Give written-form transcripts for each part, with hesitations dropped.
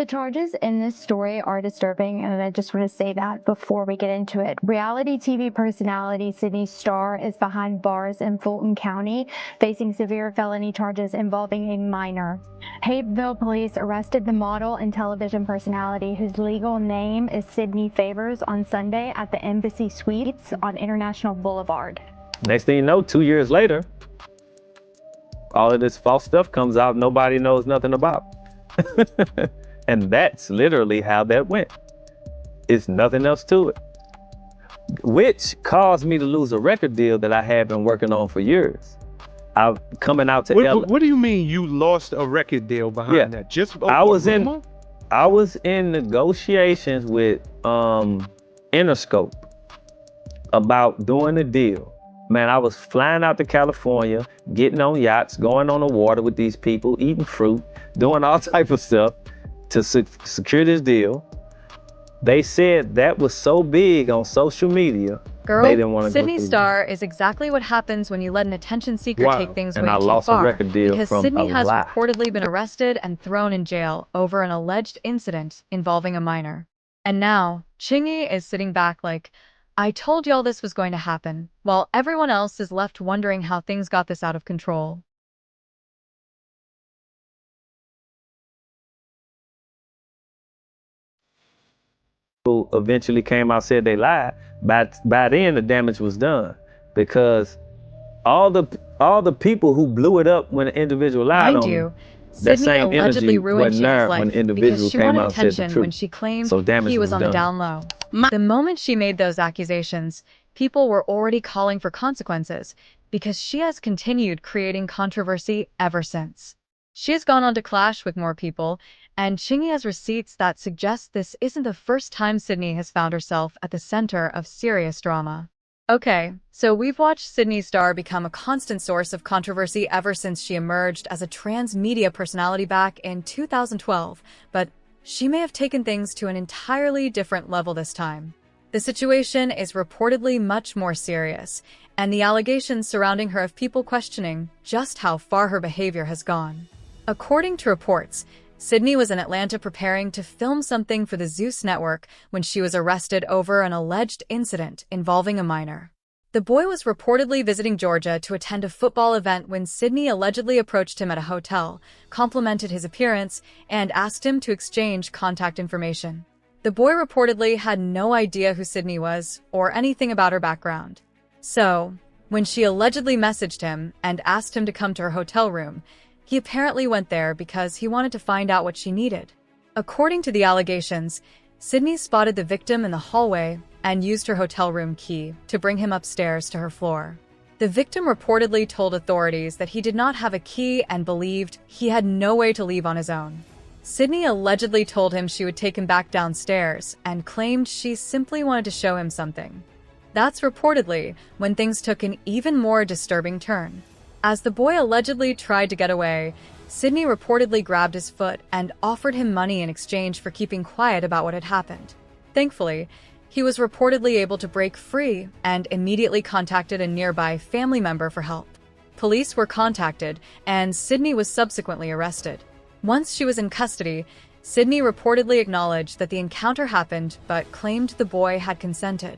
The charges in this story are disturbing, and I just want to say that before we get into it. Reality TV personality Sidney Starr is behind bars in Fulton County, facing severe felony charges involving a minor. Hapeville police arrested the model and television personality, whose legal name is Sydney Favors, on Sunday at the Embassy Suites on International Boulevard. Next thing you know, 2 years later, all of this false stuff comes out nobody knows nothing about. And that's literally how that went. It's nothing else to it. Which caused me to lose a record deal that I had been working on for years. I'm coming out to LA. What do you mean you lost a record deal behind that? Just I was in negotiations with Interscope about doing a deal. Man, I was flying out to California, getting on yachts, going on the water with these people, eating fruit, doing all type of stuff to secure this deal. They said that was so big on social media, they didn't want to Sidney Starr is exactly what happens when you let an attention seeker take things way too far. And I lost a record deal because from Sidney a has lie. reportedly been arrested and thrown in jail over an alleged incident involving a minor. And now, Chingy is sitting back like, I told y'all this was going to happen, while everyone else is left wondering how things got this out of control. Who eventually came out, said they lied. By then the damage was done, because all the people who blew it up when the individual lied on them, that Sidney same allegedly energy ruined wasn't there Chingy's when life the individual because she came wanted out and said the attention truth. when she claimed So damage he was on the done. down low. The moment she made those accusations, people were already calling for consequences because she has continued creating controversy ever since. She has gone on to clash with more people, and Chingy has receipts that suggest this isn't the first time Sidney has found herself at the center of serious drama. Okay, so we've watched Sidney Starr become a constant source of controversy ever since she emerged as a trans media personality back in 2012, but she may have taken things to an entirely different level this time. The situation is reportedly much more serious, and the allegations surrounding her have people questioning just how far her behavior has gone. According to reports, Sidney was in Atlanta preparing to film something for the Zeus network when she was arrested over an alleged incident involving a minor. The boy was reportedly visiting Georgia to attend a football event when Sidney allegedly approached him at a hotel, complimented his appearance, and asked him to exchange contact information. The boy reportedly had no idea who Sidney was or anything about her background. So, when she allegedly messaged him and asked him to come to her hotel room, he apparently went there because he wanted to find out what she needed. According to the allegations, Sidney spotted the victim in the hallway and used her hotel room key to bring him upstairs to her floor. The victim reportedly told authorities that he did not have a key and believed he had no way to leave on his own. Sidney allegedly told him she would take him back downstairs and claimed she simply wanted to show him something. That's reportedly when things took an even more disturbing turn. As the boy allegedly tried to get away, Sidney reportedly grabbed his foot and offered him money in exchange for keeping quiet about what had happened. Thankfully, he was reportedly able to break free and immediately contacted a nearby family member for help. Police were contacted, and Sidney was subsequently arrested. Once she was in custody, Sidney reportedly acknowledged that the encounter happened but claimed the boy had consented.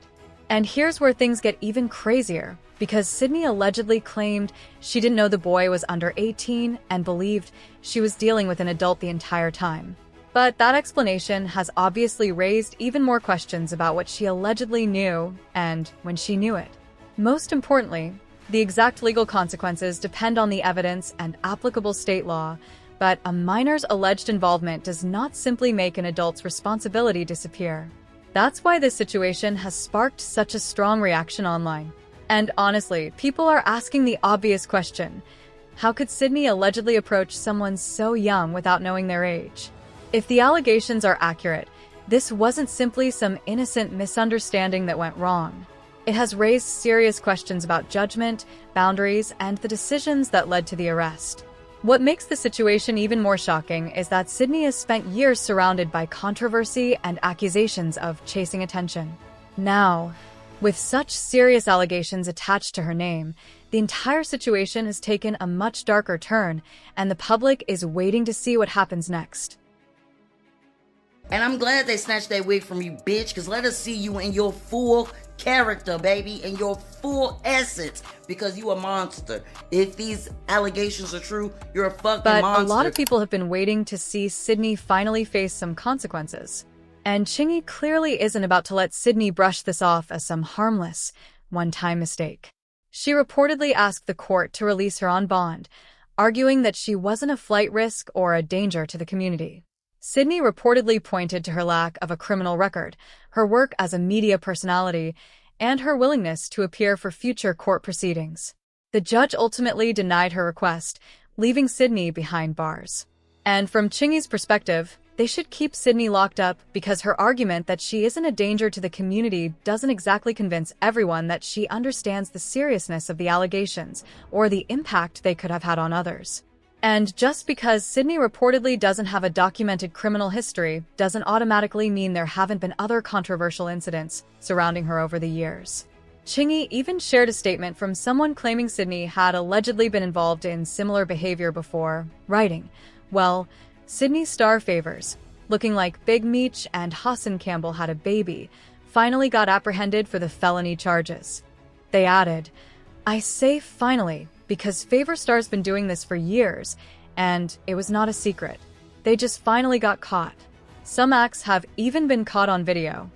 And here's where things get even crazier, because Sidney allegedly claimed she didn't know the boy was under 18 and believed she was dealing with an adult the entire time. But that explanation has obviously raised even more questions about what she allegedly knew and when she knew it. Most importantly, the exact legal consequences depend on the evidence and applicable state law, but a minor's alleged involvement does not simply make an adult's responsibility disappear. That's why this situation has sparked such a strong reaction online. And honestly, people are asking the obvious question: how could Sidney allegedly approach someone so young without knowing their age? If the allegations are accurate, this wasn't simply some innocent misunderstanding that went wrong. It has raised serious questions about judgment, boundaries, and the decisions that led to the arrest. What makes the situation even more shocking is that Sidney has spent years surrounded by controversy and accusations of chasing attention. Now, with such serious allegations attached to her name, the entire situation has taken a much darker turn, and the public is waiting to see what happens next. And I'm glad they snatched that wig from you, bitch, because let us see you in your full character, baby, in your full essence, because you a monster. If these allegations are true, you're a fucking But monster. a lot of people have been waiting to see Sidney finally face some consequences. And Chingy clearly isn't about to let Sidney brush this off as some harmless, one-time mistake. She reportedly asked the court to release her on bond, arguing that she wasn't a flight risk or a danger to the community. Sidney reportedly pointed to her lack of a criminal record, her work as a media personality, and her willingness to appear for future court proceedings. The judge ultimately denied her request, leaving Sidney behind bars. And from Chingy's perspective, they should keep Sidney locked up because her argument that she isn't a danger to the community doesn't exactly convince everyone that she understands the seriousness of the allegations or the impact they could have had on others. And just because Sidney reportedly doesn't have a documented criminal history doesn't automatically mean there haven't been other controversial incidents surrounding her over the years. Chingy even shared a statement from someone claiming Sidney had allegedly been involved in similar behavior before, writing, "Well, Sidney Starr favors, looking like Big Meech and Hassan Campbell had a baby, finally got apprehended for the felony charges." They added, "I say finally, because Favor Star's been doing this for years, and it was not a secret. They just finally got caught. Some acts have even been caught on video."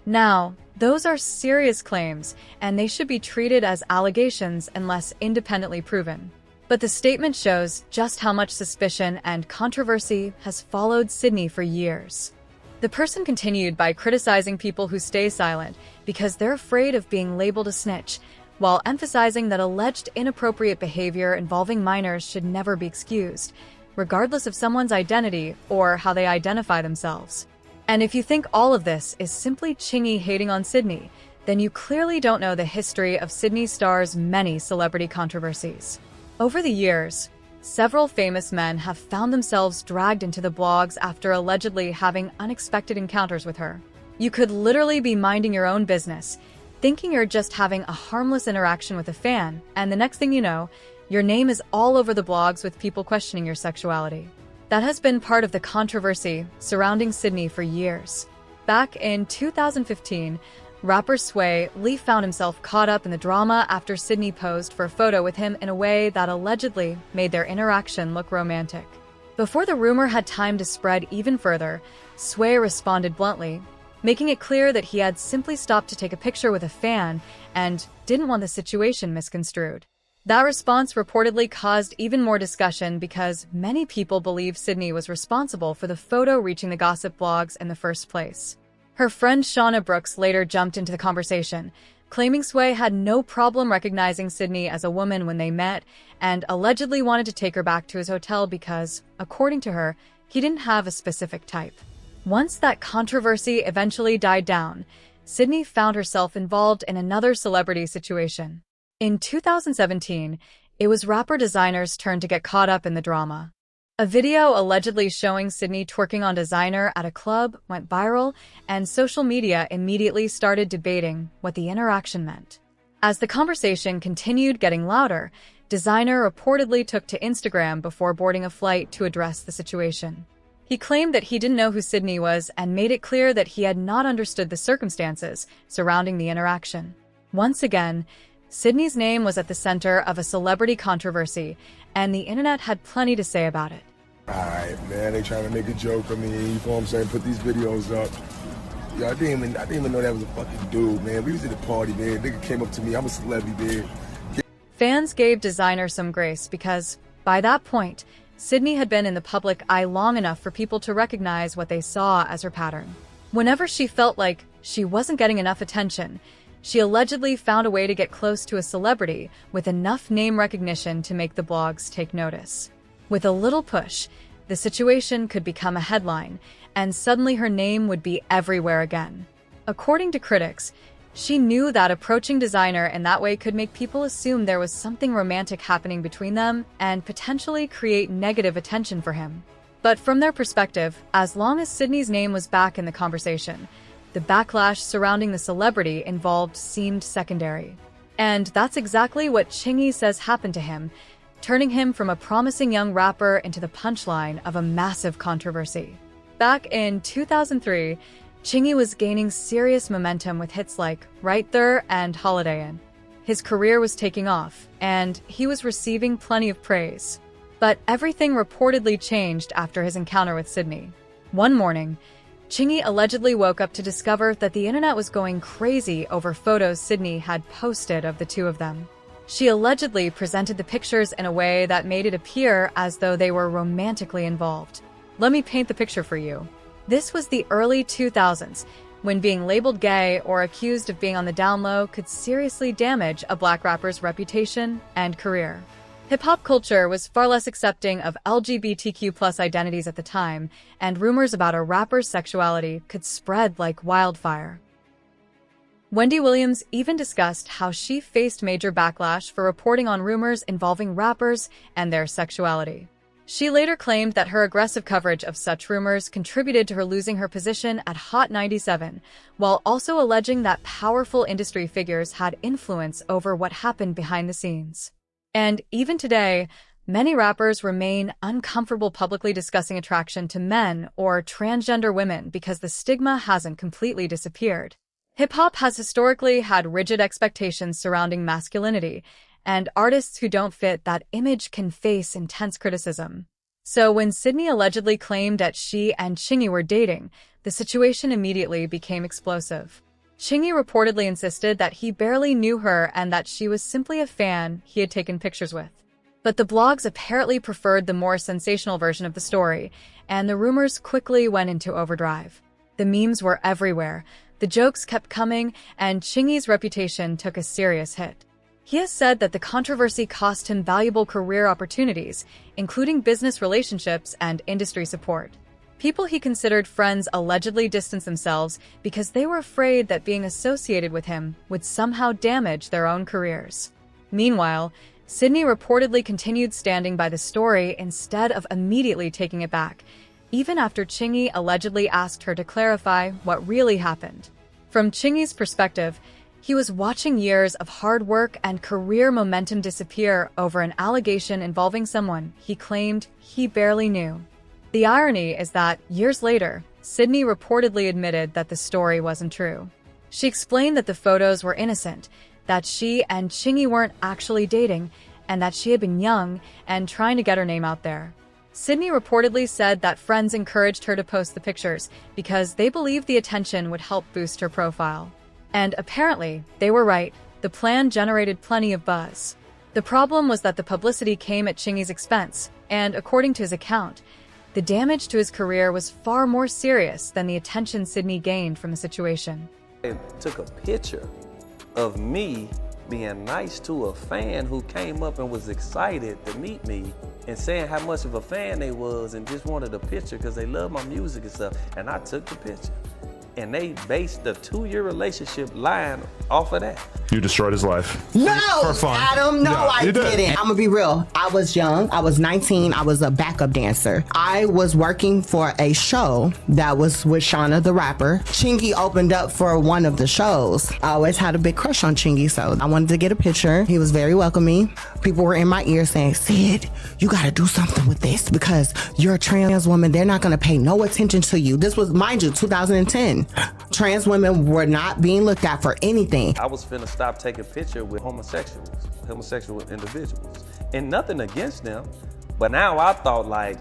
Now, those are serious claims, and they should be treated as allegations unless independently proven. But the statement shows just how much suspicion and controversy has followed Sidney for years. The person continued by criticizing people who stay silent because they're afraid of being labeled a snitch, while emphasizing that alleged inappropriate behavior involving minors should never be excused, regardless of someone's identity or how they identify themselves. And if you think all of this is simply Chingy hating on Sidney, then you clearly don't know the history of Sidney Starr's many celebrity controversies. Over the years, several famous men have found themselves dragged into the blogs after allegedly having unexpected encounters with her. You could literally be minding your own business, thinking you're just having a harmless interaction with a fan, and the next thing you know, your name is all over the blogs with people questioning your sexuality. That has been part of the controversy surrounding Sidney for years. Back in 2015, rapper Sway Lee found himself caught up in the drama after Sidney posed for a photo with him in a way that allegedly made their interaction look romantic. Before the rumor had time to spread even further, Sway responded bluntly, making it clear that he had simply stopped to take a picture with a fan and didn't want the situation misconstrued. That response reportedly caused even more discussion because many people believe Sidney was responsible for the photo reaching the gossip blogs in the first place. Her friend Shauna Brooks later jumped into the conversation, claiming Sway had no problem recognizing Sidney as a woman when they met and allegedly wanted to take her back to his hotel because, according to her, he didn't have a specific type. Once that controversy eventually died down, Sidney found herself involved in another celebrity situation. In 2017, it was rapper Designer's turn to get caught up in the drama. A video allegedly showing Sidney twerking on Designer at a club went viral, and social media immediately started debating what the interaction meant. As the conversation continued getting louder, Designer reportedly took to Instagram before boarding a flight to address the situation. He claimed that he didn't know who Sidney was and made it clear that he had not understood the circumstances surrounding the interaction. Once again, Sidney's name was at the center of a celebrity controversy, and the internet had plenty to say about it. Alright, man, they trying to make a joke of me, you know what I'm saying, put these videos up. Yeah, I didn't even know that was a fucking dude, man. We was at a party, man. Nigga came up to me, I'm a celebrity, man. Fans gave Designer some grace because, by that point, Sidney had been in the public eye long enough for people to recognize what they saw as her pattern. Whenever she felt like she wasn't getting enough attention, she allegedly found a way to get close to a celebrity with enough name recognition to make the blogs take notice. With a little push, the situation could become a headline, and suddenly her name would be everywhere again. According to critics, she knew that approaching Designer in that way could make people assume there was something romantic happening between them and potentially create negative attention for him. But from their perspective, as long as Sidney's name was back in the conversation, the backlash surrounding the celebrity involved seemed secondary. And that's exactly what Chingy says happened to him, turning him from a promising young rapper into the punchline of a massive controversy. back in 2003, Chingy was gaining serious momentum with hits like Right There and Holiday Inn. His career was taking off, and he was receiving plenty of praise. But everything reportedly changed after his encounter with Sidney. One morning, Chingy allegedly woke up to discover that the internet was going crazy over photos Sidney had posted of the two of them. She allegedly presented the pictures in a way that made it appear as though they were romantically involved. Let me paint the picture for you. This was the early 2000s, when being labeled gay or accused of being on the down low could seriously damage a black rapper's reputation and career. Hip-hop culture was far less accepting of LGBTQ+ identities at the time, and rumors about a rapper's sexuality could spread like wildfire. Wendy Williams even discussed how she faced major backlash for reporting on rumors involving rappers and their sexuality. She later claimed that her aggressive coverage of such rumors contributed to her losing her position at Hot 97, while also alleging that powerful industry figures had influence over what happened behind the scenes. And even today, many rappers remain uncomfortable publicly discussing attraction to men or transgender women because the stigma hasn't completely disappeared. Hip-hop has historically had rigid expectations surrounding masculinity, and artists who don't fit that image can face intense criticism. So when Sidney allegedly claimed that she and Chingy were dating, the situation immediately became explosive. Chingy reportedly insisted that he barely knew her and that she was simply a fan he had taken pictures with. But the blogs apparently preferred the more sensational version of the story, and the rumors quickly went into overdrive. The memes were everywhere, the jokes kept coming, and Chingy's reputation took a serious hit. He has said that the controversy cost him valuable career opportunities, including business relationships and industry support. People he considered friends allegedly distanced themselves because they were afraid that being associated with him would somehow damage their own careers. Meanwhile, Sidney reportedly continued standing by the story instead of immediately taking it back, even after Chingy allegedly asked her to clarify what really happened. From Chingy's perspective, he was watching years of hard work and career momentum disappear over an allegation involving someone he claimed he barely knew. The irony is that, years later, Sidney reportedly admitted that the story wasn't true. She explained that the photos were innocent, that she and Chingy weren't actually dating, and that she had been young and trying to get her name out there. Sidney reportedly said that friends encouraged her to post the pictures because they believed the attention would help boost her profile. And apparently, they were right. The plan generated plenty of buzz. The problem was that the publicity came at Chingy's expense, and according to his account, the damage to his career was far more serious than the attention Sidney gained from the situation. I took a picture of me being nice to a fan who came up and was excited to meet me and saying how much of a fan they was and just wanted a picture because they love my music and stuff. And I took the picture. And they based the 2-year relationship line off of that. You destroyed his life. No, For fun. Adam, no, I you didn't. I'm gonna be real. I was young. I was 19. I was a backup dancer. I was working for a show that was with Shauna the rapper. Chingy opened up for one of the shows. I always had a big crush on Chingy, so I wanted to get a picture. He was very welcoming. People were in my ear saying, Sid, you gotta do something with this because you're a trans woman. They're not gonna pay no attention to you. This was, mind you, 2010. Trans women were not being looked at for anything. I was finna stop taking pictures with homosexual individuals. And nothing against them, but now I thought like,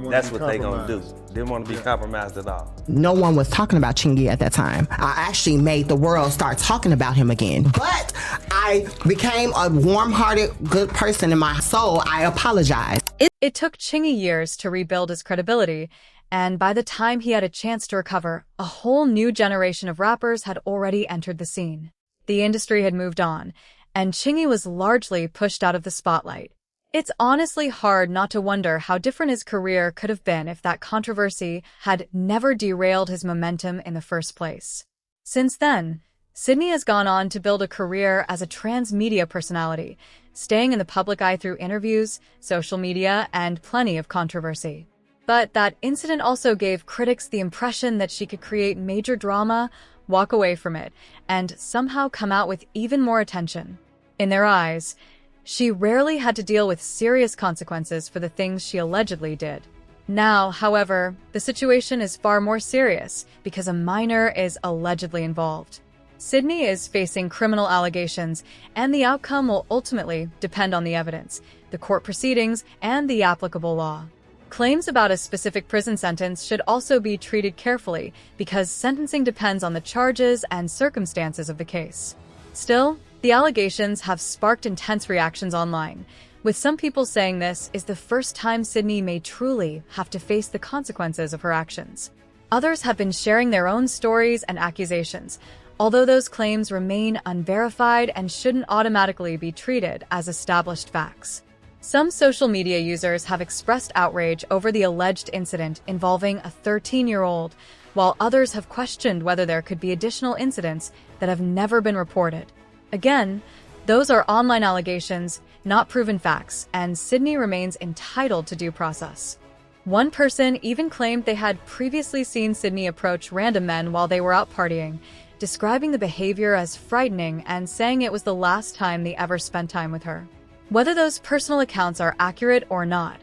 that's what they gonna do. Didn't want to be compromised at all. No one was talking about Chingy at that time. I actually made the world start talking about him again. But I became a warm-hearted, good person in my soul. I apologized. It took Chingy years to rebuild his credibility, and by the time he had a chance to recover, a whole new generation of rappers had already entered the scene. The industry had moved on, and Chingy was largely pushed out of the spotlight. It's honestly hard not to wonder how different his career could have been if that controversy had never derailed his momentum in the first place. Since then, Sidney has gone on to build a career as a transmedia personality, staying in the public eye through interviews, social media, and plenty of controversy. But that incident also gave critics the impression that she could create major drama, walk away from it, and somehow come out with even more attention. In their eyes, she rarely had to deal with serious consequences for the things she allegedly did. Now, however, the situation is far more serious because a minor is allegedly involved. Sidney is facing criminal allegations, and the outcome will ultimately depend on the evidence, the court proceedings, and the applicable law. Claims about a specific prison sentence should also be treated carefully because sentencing depends on the charges and circumstances of the case. Still, the allegations have sparked intense reactions online, with some people saying this is the first time Sidney may truly have to face the consequences of her actions. Others have been sharing their own stories and accusations, although those claims remain unverified and shouldn't automatically be treated as established facts. Some social media users have expressed outrage over the alleged incident involving a 13-year-old, while others have questioned whether there could be additional incidents that have never been reported. Again, those are online allegations, not proven facts, and Sidney remains entitled to due process. One person even claimed they had previously seen Sidney approach random men while they were out partying, describing the behavior as frightening and saying it was the last time they ever spent time with her. Whether those personal accounts are accurate or not,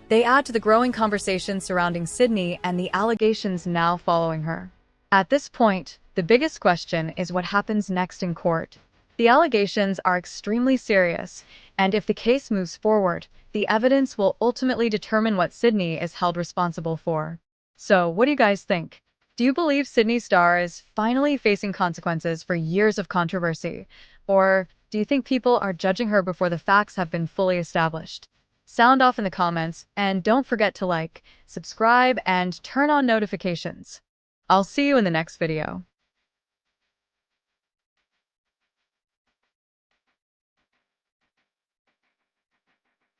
they add to the growing conversation surrounding Sidney and the allegations now following her. At this point, the biggest question is what happens next in court. The allegations are extremely serious, and if the case moves forward, the evidence will ultimately determine what Sidney is held responsible for. So, what do you guys think? Do you believe Sidney Starr is finally facing consequences for years of controversy? Or do you think people are judging her before the facts have been fully established? Sound off in the comments, and don't forget to like, subscribe, and turn on notifications. I'll see you in the next video.